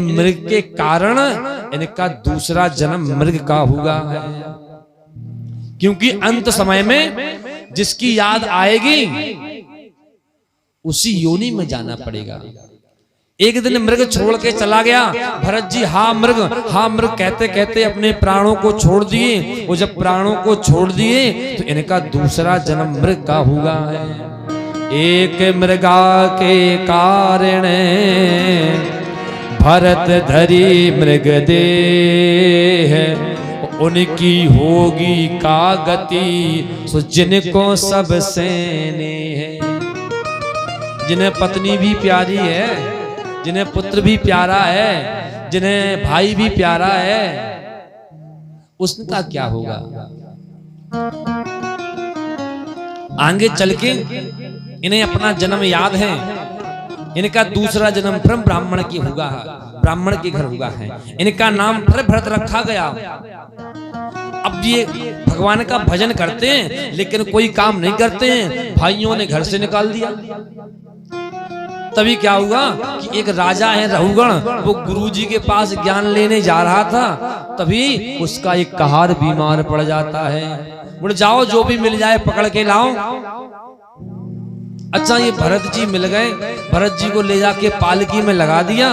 मृग के कारण इनका दूसरा जन्म मृग का हुआ है। क्योंकि अंत समय में जिसकी याद आएगी उसी योनि में जाना पड़ेगा। एक दिन मृग छोड़ के चला गया। भरत जी हाँ मृग कहते कहते अपने प्राणों को छोड़ दिए। वो जब प्राणों को छोड़ दिए तो इनका दूसरा जन्म मृग का हुआ है। एक मृगा के कारण भरत धरी मृग देह, उनकी होगी का गति सो जिनको सब सेने है। जिन्हें पत्नी भी प्यारी है, जिन्हें पुत्र भी प्यारा है, जिन्हें भाई भी प्यारा है, उसका क्या होगा? आगे चल के इन्हें अपना जन्म याद है। इनका दूसरा जन्म परम ब्राह्मण की हुआ है, ब्राह्मण के घर हुआ है। इनका नाम फिर भरत रखा गया। अब ये भगवान का भजन करते हैं लेकिन कोई काम नहीं करते हैं। भाइयों ने घर से निकाल दिया। तभी क्या हुआ कि एक राजा है रहुगण, वो गुरुजी के पास ज्ञान लेने जा रहा था। तभी उसका एक कहार बीमार पड़ जाता है। बोले जाओ जो भी मिल जाए पकड़ के लाओ। अच्छा ये भरत जी मिल गए। भरत जी को ले जाके पालकी में लगा दिया।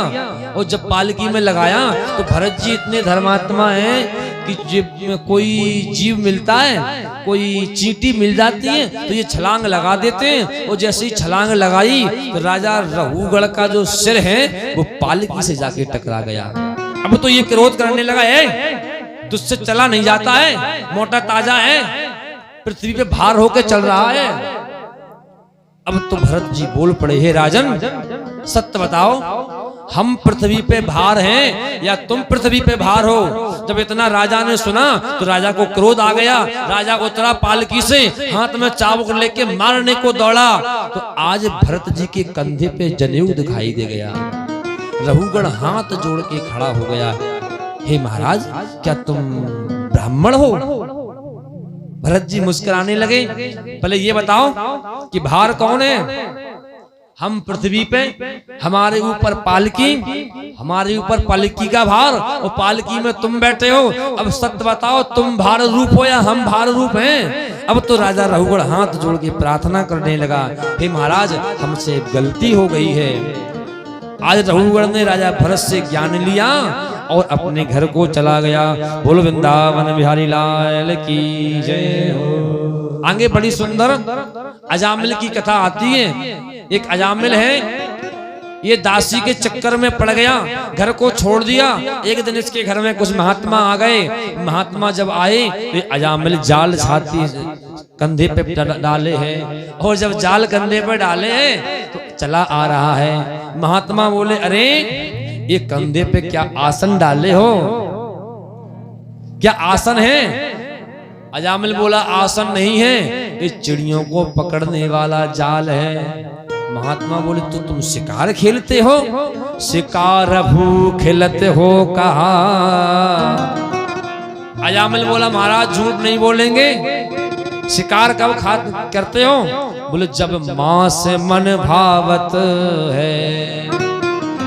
और जब पालकी में लगाया तो भरत जी इतने धर्मात्मा हैं कि जब कोई जीव मिलता है, कोई चींटी मिल जाती है तो ये छलांग लगा देते हैं। और जैसे ही छलांग लगाई तो राजा रहुगढ़ का जो सिर है वो पालकी से जाके टकरा गया। अब तो ये क्रोध करने लगा है, तुझसे चला नहीं जाता है, मोटा ताजा है, पृथ्वी पे भार होके चल रहा है। अब तो भरत जी बोल पड़े, हे राजन सत्य बताओ, हम पृथ्वी पे भार हैं या तुम पृथ्वी पे भार हो? जब इतना राजा ने सुना तो राजा को क्रोध आ गया। राजा उतरा पालकी से, हाथ में चाबुक लेके मारने को दौड़ा। तो आज भरत जी के कंधे पे जनेऊ दिखाई दे गया। रहुगण हाथ जोड़ के खड़ा हो गया, हे महाराज क्या तुम ब्राह्मण हो? भरत जी मुस्कुराने लगे, पहले ये बताओ कि भार कौन है? हम पृथ्वी पे, हमारे ऊपर पालकी, हमारे ऊपर पालकी का भार और पालकी में तुम बैठे हो। अब सत्य बताओ, तुम भार रूप हो या हम भार रूप हैं? अब तो राजा रहुगढ़ हाथ जोड़ के प्रार्थना करने लगा, हे महाराज हमसे गलती हो गई है। आज रहुगढ़ ने राजा भरत से ज्ञान लिया और अपने घर को चला गया। बोलो वृंदावन बिहारी लाल की जय हो। आगे बड़ी सुंदर अजामिल की कथा आती है। एक अजामिल है, ये दासी के चक्कर में पड़ गया, घर को छोड़ दिया। एक दिन इसके घर में कुछ महात्मा आ गए। महात्मा जब आए तो अजामिल जाल छाती कंधे पे डाले हैं। और जब जाल कंधे पे डाले हैं तो चला आ रहा है। महात्मा बोले, अरे ये कंधे पे क्या आसन डाले हो? क्या आसन है? अजामिल बोला, आसन नहीं है, ये चिड़ियों को पकड़ने वाला जाल है। महात्मा बोले, तो तुम शिकार खेलते हो? शिकार भू खेलते हो कहा? अजामिल बोला, महाराज झूठ नहीं बोलेंगे, शिकार कब करते हो? बोले, जब मां से मन भावत है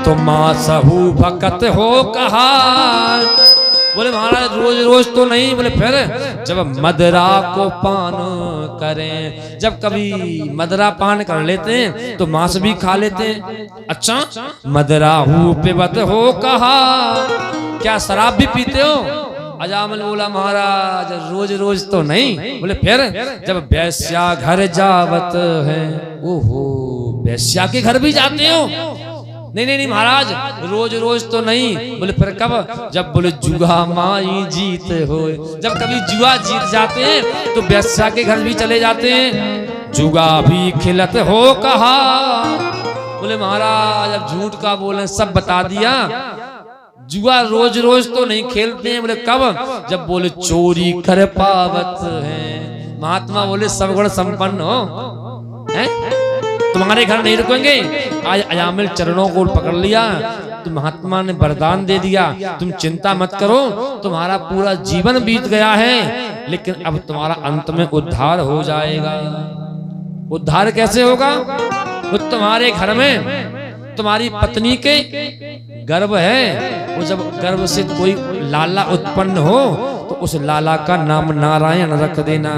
तो मां सहू भकत हो कहा। बोले, महाराज रोज रोज तो नहीं। बोले, फिर जब मदरा को पान करें, जब कभी मदरा पान कर लेते हैं तो मांस भी खा लेते हैं। अच्छा, मदरा हूँ पिबत हो कहा? क्या शराब भी पीते हो? अजामिल बोला, महाराज रोज रोज तो नहीं। बोले, फिर जब वैश्या घर जावत है। ओहो, वैश्या के घर भी जाते हो? नहीं नहीं नहीं महाराज, रोज रोज तो नहीं। बोले, फिर कब? जब बोले जुआ माई जीत हो, जब कभी जुआ जीत जाते हैं तो वैश्या के घर भी चले जाते हैं। जुआ भी खिलत हो कहा? बोले, महाराज अब झूठ का बोले, सब बता दिया। जुआ रोज रोज तो नहीं खेलते हैं। बोले, कब? जब बोले चोरी कर पावत है। महात्मा बोले, सब गुण संपन्न हो हैं? तुम्हारे घर नहीं रुकेंगे। आज अजामिल चरणों को पकड़ लिया तो महात्मा ने वरदान दे दिया, तुम चिंता मत करो, तुम्हारा पूरा जीवन बीत गया है लेकिन अब तुम्हारा अंत में उद्धार हो जाएगा। उद्धार कैसे होगा? वो तुम्हारे घर में तुम्हारी पत्नी के गर्भ है, वो जब गर्भ से कोई लाला उत्पन्न हो तो उस लाला का नाम नारायण रख देना।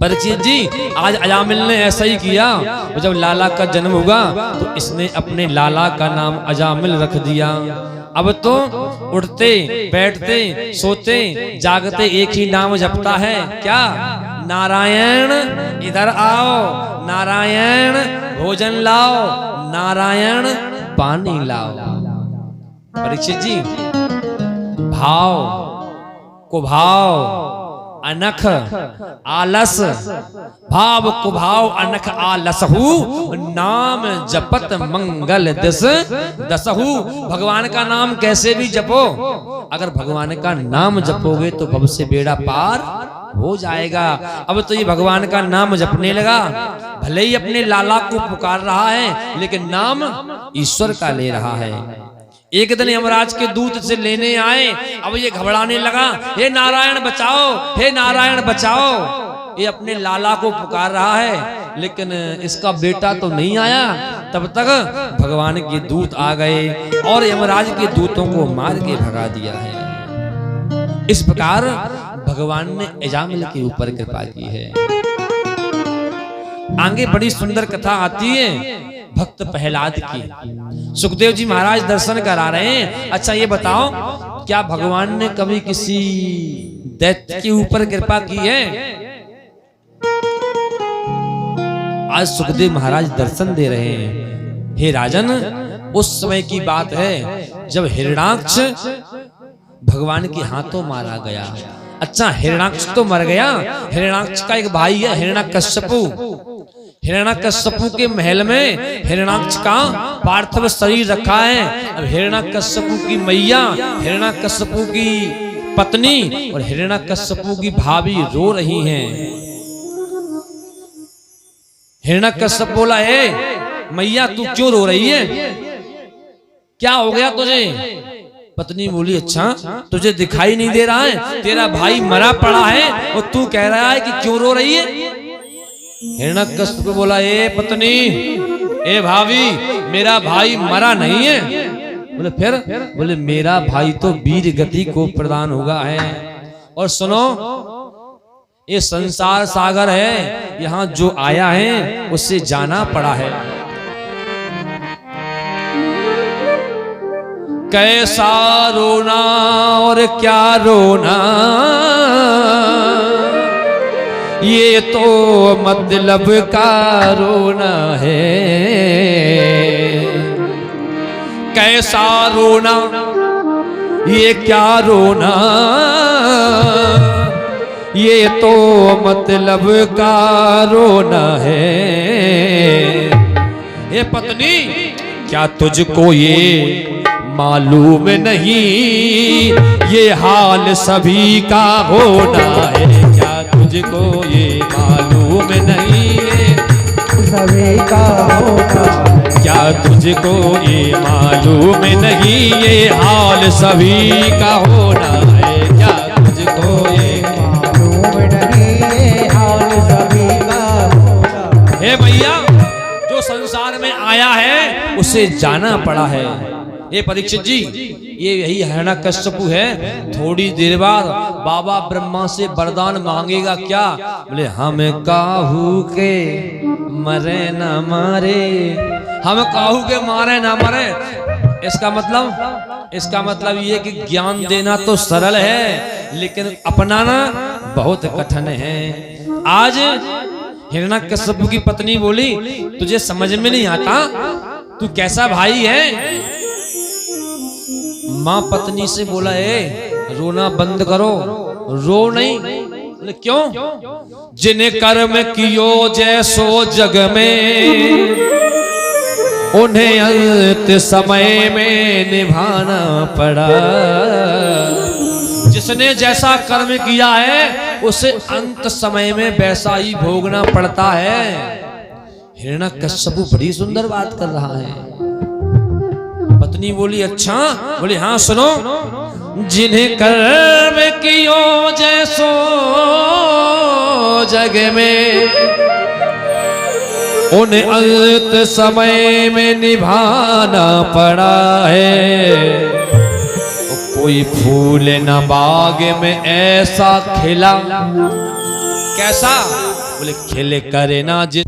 परीक्षित जी आज अजामिल ने ऐसा ही किया। जब लाला का जन्म हुआ तो इसने अपने लाला का नाम अजामिल रख दिया। अब तो उठते बैठते सोते जागते एक ही नाम जपता है, क्या? नारायण इधर आओ, नारायण भोजन लाओ, नारायण पानी लाओ। परीक्षित जी भाव कुभाव अनख आलस, भाव कुभाव अनख आलसहु, नाम जपत मंगल दसहु। भगवान का नाम कैसे भी जपो, अगर भगवान का नाम जपोगे तो भव से बेड़ा पार हो जाएगा। अब तो ये भगवान का नाम जपने लगा, भले ही अपने लाला को पुकार रहा है लेकिन नाम ईश्वर का ले रहा है। एक दिन यमराज के दूत से लेने आए, अब ये घबराने लगा, हे नारायण बचाओ, हे नारायण बचाओ। ये अपने लाला को पुकार रहा है लेकिन इसका बेटा तो नहीं आया। तब तक भगवान के दूत आ गए और यमराज के दूतों को मार के भगा दिया है। इस प्रकार भगवान ने अजामिल के ऊपर कृपा की है। आगे बड़ी सुंदर कथा आती है भक्त प्रहलाद की। सुखदेव जी महाराज दर्शन करा रहे हैं। अच्छा ये बताओ, क्या भगवान ने कभी किसी दैत्य के ऊपर कृपा की है? आज सुखदेव महाराज दर्शन दे रहे हैं। हे राजन, उस समय की बात है जब हिरण्याक्ष भगवान के हाथों मारा गया। अच्छा हिरण्याक्ष तो मर गया, हिरण्याक्ष का एक भाई है हिरण्यकश्यपु। हिरण्यकश्यपु के महल में हिरण्याक्ष का पार्थिव शरीर रखा है। अब हिरण्यकश्यपु की मैया, हिरण्यकश्यपु की पत्नी और हिरण्यकश्यपु की भाभी रो रही हैं। हिरण्यकश्यप बोला, ए मैया तू क्यों रो रही है, क्या हो गया तुझे? पत्नी बोली, अच्छा तुझे दिखाई नहीं दे रहा है, तेरा भाई मरा पड़ा है और तू कह रहा है कि क्यों रो रही है? हिरण्यकश्यप बोला, ए पत्नी, ए भाभी, मेरा भाई मरा नहीं है। बोले फिर? बोले मेरा भाई तो वीर गति को प्रदान होगा है। और सुनो, ये संसार सागर है, यहाँ जो आया है उससे जाना पड़ा है। कैसा रोना और क्या रोना, ये तो मतलब का रोना है। कैसा रोना, ये क्या रोना, ये तो मतलब का रोना है। ये पत्नी, क्या तुझको ये मालूम नहीं, ये हाल सभी का होना है? क्या तुझको ये मालूम नहीं, ये सभी का होना है? क्या तुझको ये मालूम नहीं, ये हाल सभी का होना है? क्या तुझको ये मालूम नहीं, ये हाल सभी का होना है? हे भैया, जो संसार में आया है उसे जाना पड़ा है। ये परीक्षित जी, ये यही हिरण्यकश्यपु है। थोड़ी देर बाद बाबा ब्रह्मा से वरदान मांगेगा। क्या? बोले हम काहू के मरे न मारे, हम काहू के मारे ना मरे। इसका मतलब ये कि ज्ञान देना तो सरल है लेकिन अपनाना बहुत कठिन है। आज हिरण्यकश्यपु की पत्नी बोली, तुझे समझ में नहीं आता, तू कैसा भाई है? माँ पत्नी से बोला, ए रोना बंद करो, रो नहीं। बोले क्यों? जिन्हें कर्म कियो जैसो जग में, उन्हें अंत समय में निभाना पड़ा। जिसने जैसा कर्म किया है उसे अंत समय में वैसा ही भोगना पड़ता है। हिरण्यकश्यपु बड़ी सुंदर बात कर रहा है। पत्नी बोली, अच्छा? बोली हाँ सुनो, जिन्हें कर्म कियो जैसो जग में, उन्हें अंत समय में निभाना पड़ा है। कोई फूल न बाग में ऐसा खिला, कैसा? बोले खिल करे ना जिस